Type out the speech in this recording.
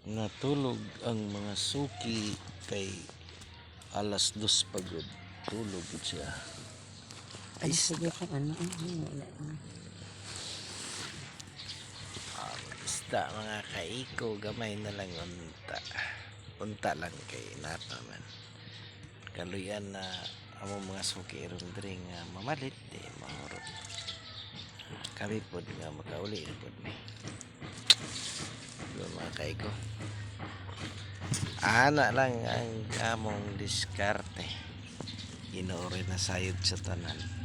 Natulog ang mga suki kay alas 2 pagod. Tulog siya. Ay, Sige ka, wala na. isda mga kaiko, gamay na lang unta. Unta lang kay nato man. Kaluyan na amo mga suki ron diri nga mamalit di mahurot. Kami pod nga makauli pod ni. Mga kaiko. Ana lang ang among diskarte. Inoore na sayod sa tanan.